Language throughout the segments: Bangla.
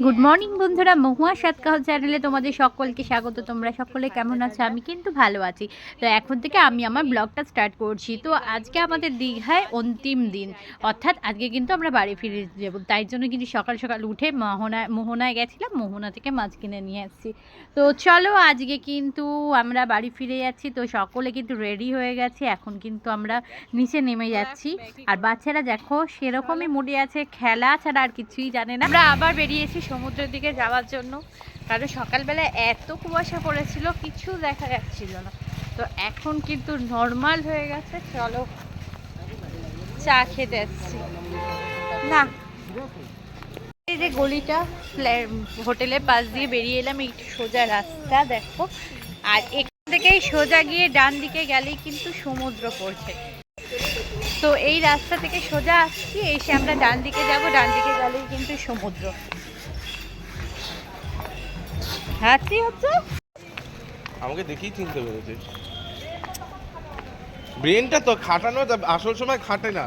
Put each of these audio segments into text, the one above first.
গুড মর্নিং বন্ধুরা, মহুয়া সাতকাহল চ্যানেলে তোমাদের সকলকে স্বাগত। তোমরা সকলে কেমন আছো? আমি কিন্তু ভালো আছি। তো এখন থেকে আমি আমার ব্লগটা স্টার্ট করছি। তো আজকে আমাদের দীঘায় অন্তিম দিন, অর্থাৎ আজকে কিন্তু আমরা বাড়ি ফিরে যাব। তাই জন্য কিন্তু সকাল সকাল উঠে মোহনায় গেছিলাম, মোহনা থেকে মাছ কিনে নিয়ে আসছি। তো চলো আজকে কিন্তু আমরা বাড়ি ফিরে যাচ্ছি। তো সকলে কিন্তু রেডি হয়ে গেছে, এখন কিন্তু আমরা নিচে নেমে যাচ্ছি। আর বাচ্চারা দেখো সেরকমই মুডে আছে, খেলা ছাড়া আর কিছুই জানে না। আমরা আবার বেরিয়েছি সমুদ্রের দিকে যাওয়ার জন্য, কারণ সকালবেলা এত কুয়াশা পড়েছিল কিছু দেখা যাচ্ছিল না। তো এখন কিন্তু নর্মাল হয়ে গেছে। চলো চা খেতে যাচ্ছি না, এই যে গলিটা হোটেলের পাশ দিয়ে বেরিয়ে এলাম, এই সোজা রাস্তা দেখো। আর এখান থেকেই সোজা গিয়ে ডান দিকে গেলেই কিন্তু সমুদ্র পড়ছে। তো এই রাস্তা থেকে সোজা আসছি, এসে আমরা ডান দিকে যাব, ডান দিকে গেলেই কিন্তু সমুদ্র। হাসি হচ্ছে, আমাকে দেখেই চিনতে পেরেছে। ব্রেনটা তো খাটানো, আসল সময় খাটে না।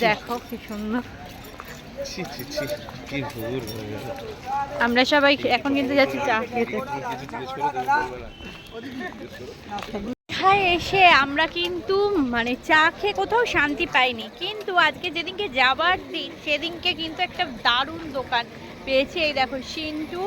দেখো কি সুন্দর। ছি ছি ছি, কি ভুল। আমরা সবাই এখন কিন্তু যাচ্ছি চা খেতে। এসে আমরা কিন্তু মানে চা খেয়ে কোথাও শান্তি পাইনি, কিন্তু আজকে যেদিনকে যাবার দিন সেদিনকে কিন্তু একটা দারুণ দোকান পেয়েছি। এই দেখো, সিন্টু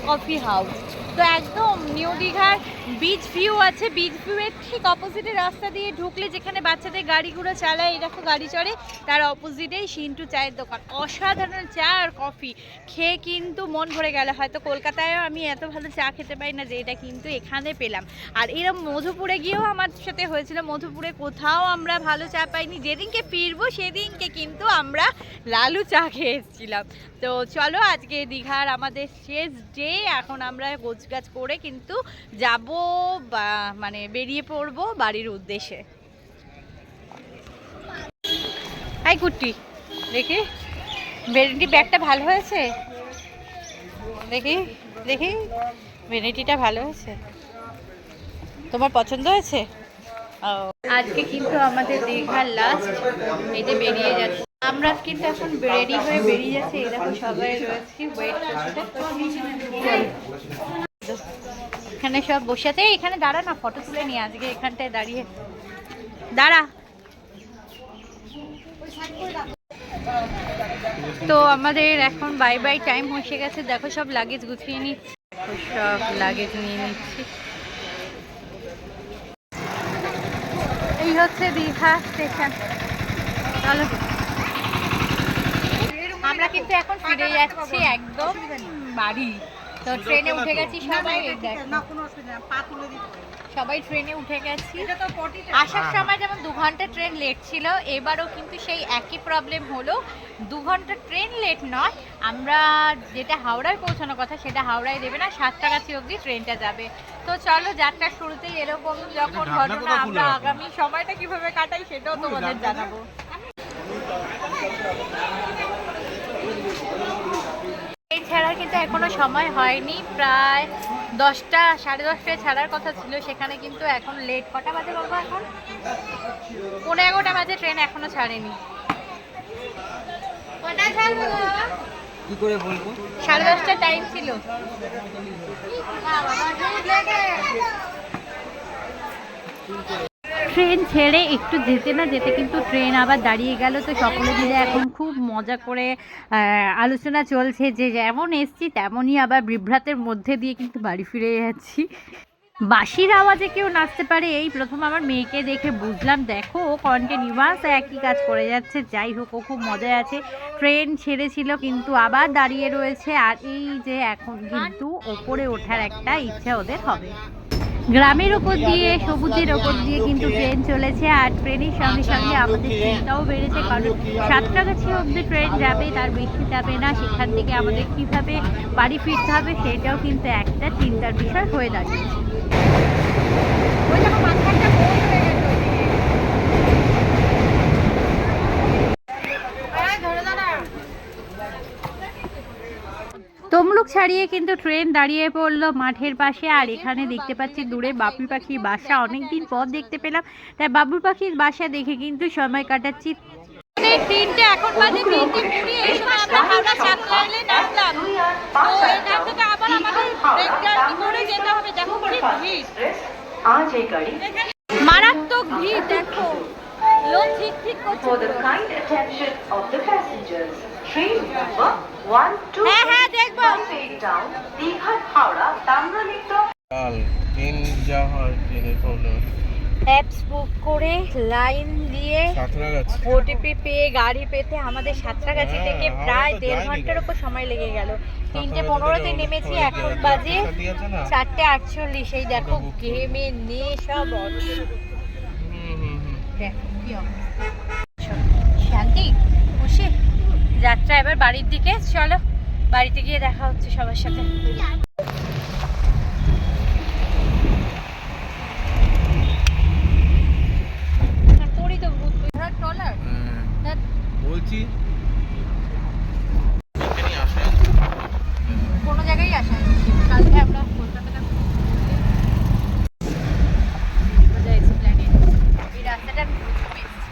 কফি হাউস। তো একদম নিউ দীঘার বিচ ভিউ আছে, বিচ ভিউয়ের ঠিক অপোজিটে রাস্তা দিয়ে ঢুকলে যেখানে বাচ্চাদের গাড়িগুলো চালায়, এই দেখো গাড়ি চড়ে, তার অপোজিটেই সিন্টু চায়ের দোকান। অসাধারণ চা আর কফি খেয়ে কিন্তু মন ভরে গেল। হয়তো কলকাতায়ও আমি এত ভালো চা খেতে পাই না, যে এটা কিন্তু এখানে পেলাম। আর এরকম মধুপুরে গিয়েও আমার সাথে হয়েছিল, মধুপুরে কোথাও আমরা ভালো চা পাইনি। যেদিনকে ফিরবো সেদিনকে কিন্তু আমরা লালু চা খেয়ে এসেছিলাম। তো চলো আজকে দীঘার আমাদের শেষ ডে, এখন আমরা গোছগাছ করে কিন্তু যাব, মানে বেরিয়ে পড়বো বাড়ির উদ্দেশ্যে। হাই কুট্টি, দেখি ভ্যানিটি ব্যাগটা ভালো হয়েছে, দেখি দেখি ভ্যানিটিটা ভালো হয়েছে, তোমার পছন্দ হয়েছে? আজকে কিন্তু আমাদের দীঘার লাস্ট, এই যে বেরিয়ে যাচ্ছে আমরা কিন্তু এখন রেডি হয়ে বেরিয়ে যাচ্ছি। এই দেখো সবাই রয়েছি, ওয়েট করছে। এখানে সব বসে আছে, এখানে দাঁড়া না, ফটো তুলে নিয়ে আজকে এখানটায় দাঁড়িয়ে দাঁড়া। তো আমাদের এখন বাই বাই টাইম হয়ে গেছে। দেখো সব লাগেজ গুছিয়ে নিচ্ছি, সব লাগেজ নিয়ে নিচ্ছি। এই হচ্ছে দীঘা স্টেশন। চলো আমরা কিন্তু এখন ফিরে যাচ্ছি একদম বাড়ি। তো ট্রেনে উঠে গেছি সবাই, সবাই ট্রেনে উঠে গেছি। আসার সময় যেমন 2 ঘন্টা ট্রেন লেট ছিল, এবারও কিন্তু সেই একই প্রবলেম হলো। 2 ঘন্টা ট্রেন লেট নয়, আমরা যেটা হাওড়ায় পৌঁছানোর কথা সেটা হাওড়ায় দেবে না, সাতটাগাছি অবধি ট্রেনটা যাবে। তো চলো যাত্রার শুরুতেই এরকম যখন ঘটনা, আমরা আগামী সময়টা কিভাবে কাটাই সেটাও তোমাদের জানাবো। ট্রেন ছাড়ার কিন্তু এখনো সময় হয়নি, প্রায় 10টা 10:30টায় ছাড়ার কথা ছিল, সেখানে কিন্তু এখন লেট। কটা বাজে বাবা? এখন 11:15 বাজে, ট্রেন এখনো ছাড়েনি। কি করে বলবো? 10:30টা টাইম ছিল। ট্রেন ছেড়ে একটু যেতে না যেতে কিন্তু ট্রেন আবার দাঁড়িয়ে গেল। তো সকলে মিলে এখন খুব মজা করে আলোচনা চলছে যে যেমন এসছি তেমনই আবার বিভ্রাটের মধ্যে দিয়ে কিন্তু বাড়ি ফিরে যাচ্ছি। বাঁশির আওয়াজে কেউ নাচতে পারে এই প্রথম আমার মেয়েকে দেখে বুঝলাম। দেখো ও কন্টিনিউয়াস একই কাজ করে যাচ্ছে। যাই হোক, ও খুব মজায় আছে। ট্রেন ছেড়েছিল কিন্তু আবার দাঁড়িয়ে রয়েছে। আর এই যে এখন কিন্তু ওপরে ওঠার একটা ইচ্ছা ওদের হবে। গ্রামের ওপর দিয়ে, সবুজের ওপর দিয়ে কিন্তু ট্রেন চলেছে। আর ট্রেনের সঙ্গে সঙ্গে আমাদের চিন্তাও বেড়েছে, কারণ সাতটাগাছি অবধি ট্রেন যাবে, তার বেশি যাবে না। সেখান থেকে আমাদের কীভাবে বাড়ি ফিরতে হবে সেটাও কিন্তু একটা চিন্তার বিষয় হয়ে দাঁড়িয়েছে। তমলুক ছাড়িয়ে কিন্তু ট্রেন দাঁড়িয়ে পড়লো মাঠের পাশে। আর এখানে দেখতে পাচ্ছি দূরে বাবুই পাখির বাসা, অনেকদিন পর দেখতে পেলাম, তাই বাবুই পাখির বাসা দেখে কিন্তু সময় কাটাচ্ছি। তিনটে এখন বাজে 3:20 এই সময় আমরা হাওড়া চাকলা রেলে নামলাম। তো এখান থেকে আবার আমাদের ব্রেক জার্নি করে যেতে হবে। দেখো কি ভিড়, মারাত্মক ভিড়। দেখো লোক ঠিক ঠিক করছে। For the kind attention of the passengers, train number 1, 2, হ্যাঁ হ্যাঁ দেখবো। 8 down, Dighat Howrah, Tamraliপ্ত। কাল ট্রেন যা হয় ট্রেনের প্রবলেম অ্যাপস বুক করে লাইন দিয়ে সাঁতরাগাছি ওটিপি পেয়ে গাড়ি পেতে আমাদের সাঁতরাগাছি হ্যাঁ, থেকে আমরা প্রায় তো 1.5 যাইনি ঘন্টার কেন? উপর সময় লেগে গেল। সাঁতরাগাছি 3:15-তে থেকে নেমেছি, ওই এখন যে বাজে রাস্তাটি আছে না? 4:48। এই দেখো ওটা book করে ঘেমে নে সব অবস্থা। দেখো কি অবস্থা। শান্তি খুশি যাত্রা এবার বাড়ির দিকে। চলো বাড়িতে গিয়ে দেখা হচ্ছে সবার সাথে। তোরই তো ভূত ট্রলার হ্যাঁ, বলছি এখানেই আসে কোনো জায়গায় আসা হয়নি। কালকে আমরা কলকাতাটা এক্সপ্ল্যানেড এই রাস্তাটা আমি প্রথম এসেছি।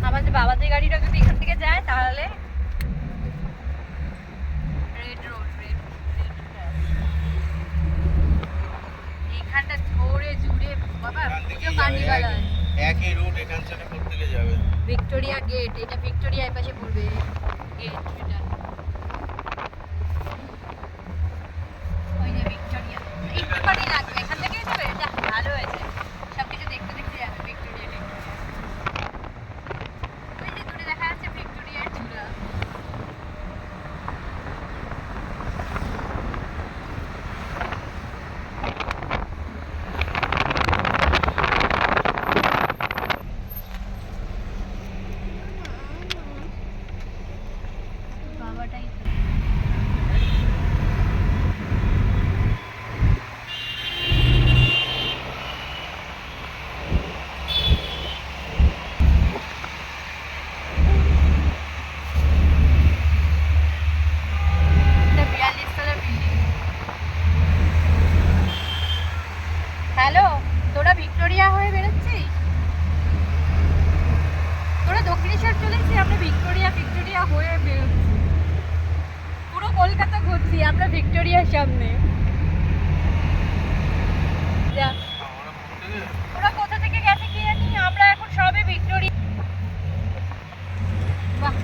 আমাদের বাবাদের গাড়িটা যদি এখান থেকে যায় তাহলে রেড রোড এইখানটা ধরে জুড়ে বাবা পুজো কার্নিভাল হয়। একই রুট এখান থেকে প্রত্যেকে যাবে ভিক্টোরিয়া গেট, এটা ভিক্টোরিয়া এই পাশে পড়বে গেট। এটা ওই যে ভিক্টোরিয়া একটুখানি লাগবে এখান থেকেই যাবে। এটা ভালো হয়েছে, সব কিছু দেখতে দেখতে যাবে ভিক্টোরিয়া গেট। ওই যে দূরে দেখা যাচ্ছে ভিক্টোরিয়ার চূড়া। বাবাটাই তো। এটা 42 তলার বিল্ডিং। হ্যালো, তোরা ভিক্টোরিয়া হয়ে বেরোচ্ছিস? তোরা দক্ষিণেশ্বর চলেছি, আমরা ভিক্টোরিয়া হয়ে বেরোচ্ছি। পুরো কলকাতা ঘুরছি আমরা ভিক্টোরিয়ার সামনে। যা, ওরা কোথা থেকে গেছে কি জানি, আমরা এখন সবে ভিক্টোরিয়া। বাহ,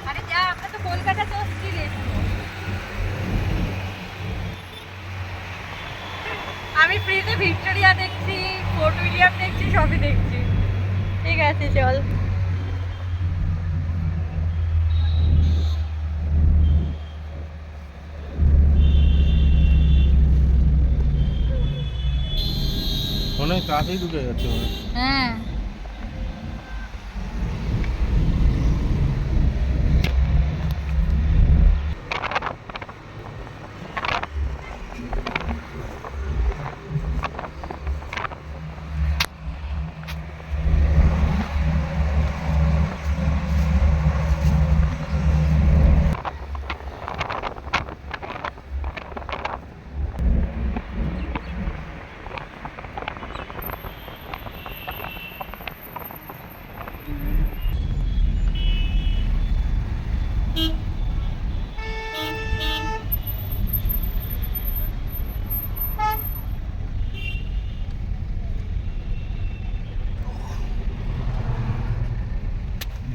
আরে যা, আমরা তো কলকাতা চলছি রে। আমি ফ্রিতে ভিক্টোরিয়া দেখছি, ফোর্ট উইলিয়াম দেখছি, সবই দেখছি। ঠিক আছে চল। অনেক কাছেই ঢুকে যাচ্ছে মনে হয়। হ্যাঁ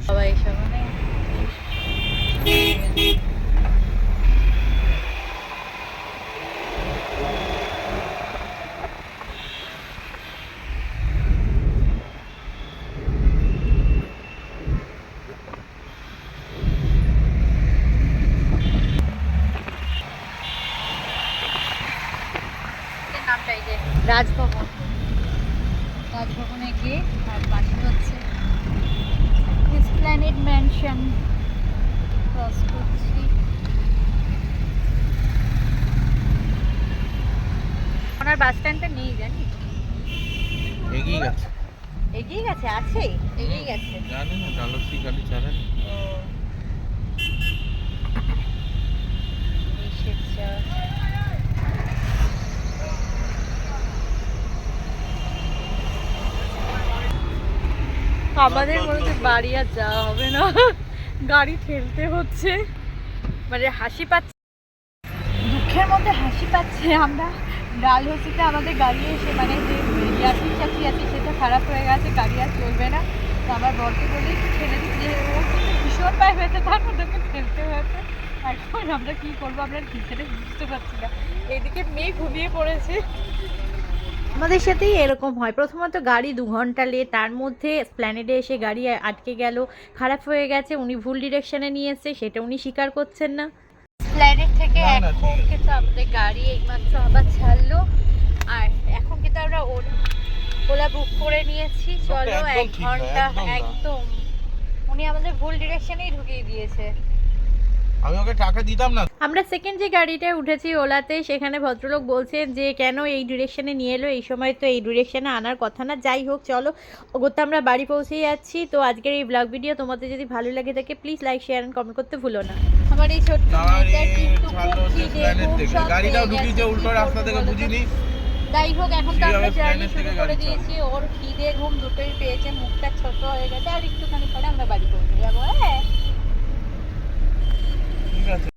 সবাই এসব মানে নামটা এই যে রাজভবন। রাজভবনে গিয়ে আর পাশে হচ্ছে এসপ্ল্যানেড ম্যানশন। ক্রস করছি। ওনার বাস স্ট্যান্ডটা নেই জানি। এগিয়ে গেছে এগিয়ে গেছে, আছে এগিয়ে গেছে। জানি না ডালসি গাড়ি চালান। আমাদের মনে হচ্ছে বাড়ি আর যাওয়া হবে না, গাড়ি ঠেলতে হচ্ছে। মানে হাসি পাচ্ছে, দুঃখের মধ্যে হাসি পাচ্ছে। আমরা ডালহৌসিতে আমাদের গাড়ি এসে মানে যে ইয়াসি চাচি আছে সেটা খারাপ হয়ে গেছে, গাড়ি আর চলবে না। তো আমার বরকে বলে একটু ঠেলে দিচ্ছি, ও কিন্তু ভীষণ পায়ে হয়েছে, তার মধ্যে ওকে ঠেলতে হয়েছে। এখন আমরা কী করবো, আমরা ভিতরে বুঝতে পারছি না। এদিকে মেয়ে ঘুমিয়ে পড়েছে। আমাদের সাথেই এরকম হয়, প্রথমত গাড়ি 2 ঘন্টা লেট, তার মধ্যে স্প্ল্যানেডে এসে গাড়ি আটকে গেল, খারাপ হয়ে গেছে, উনি ভুল ডিরেকশনে নিয়ে এসছে, সেটা উনি স্বীকার করছেন না। স্প্ল্যানেড থেকে না, না, এখন ঠিক আছে। কিন্তু আমাদের গাড়ি এইমাত্র আবার ছাড়লো, আর এখন কিন্তু আমরা ওলা বুক করে নিয়েছি। চলো, একদম 1 ঠিক না, ঘন্টা একদম না। একদম উনি আমাদের ভুল ডিরেকশনেই ঢুকিয়ে দিয়েছে। আমি ওকে টাকা দিতাম না। আমরা সেকেন্ড যে গাড়িটায় উঠেছি ওলাতে, সেখানে ভদ্রলোক বলছেন যে কেন এই ডিরেকশনে নিয়ে এলো, এই সময় তো এই ডিরেকশনে আনার কথা না। যাই হোক, চলো ওগোতে আমরা বাড়ি পৌঁছে যাচ্ছি। তো আজকের এই ব্লগ ভিডিও তোমাদের যদি ভালো লাগে থাকে please like share and comment করতে ভুলো না। আমার এই ছোট্ট মেয়েটা কিন্তু ছাড়লো খুব হচ্ছে খিদে, প্ল্যানেট খুব থেকে, সব গাড়িটাও পেয়ে ঢুকিয়েছে গেছে, উল্টো কি রাস্তা করবো থেকে, বলো তো? বুঝিনি। যাই হোক, এখন তো আমরা কিভাবে জার্নি প্ল্যানেট শুরু থেকে করে গাড়ি দিয়েছি। ওর খিদে ঘুম দুটোই পেয়েছে, মুখটা ছোট হয়ে গেছে, আর একটুখানি পরে আমরা বাড়ি পৌঁছে যাবো। হ্যাঁ। ঠিক আছে।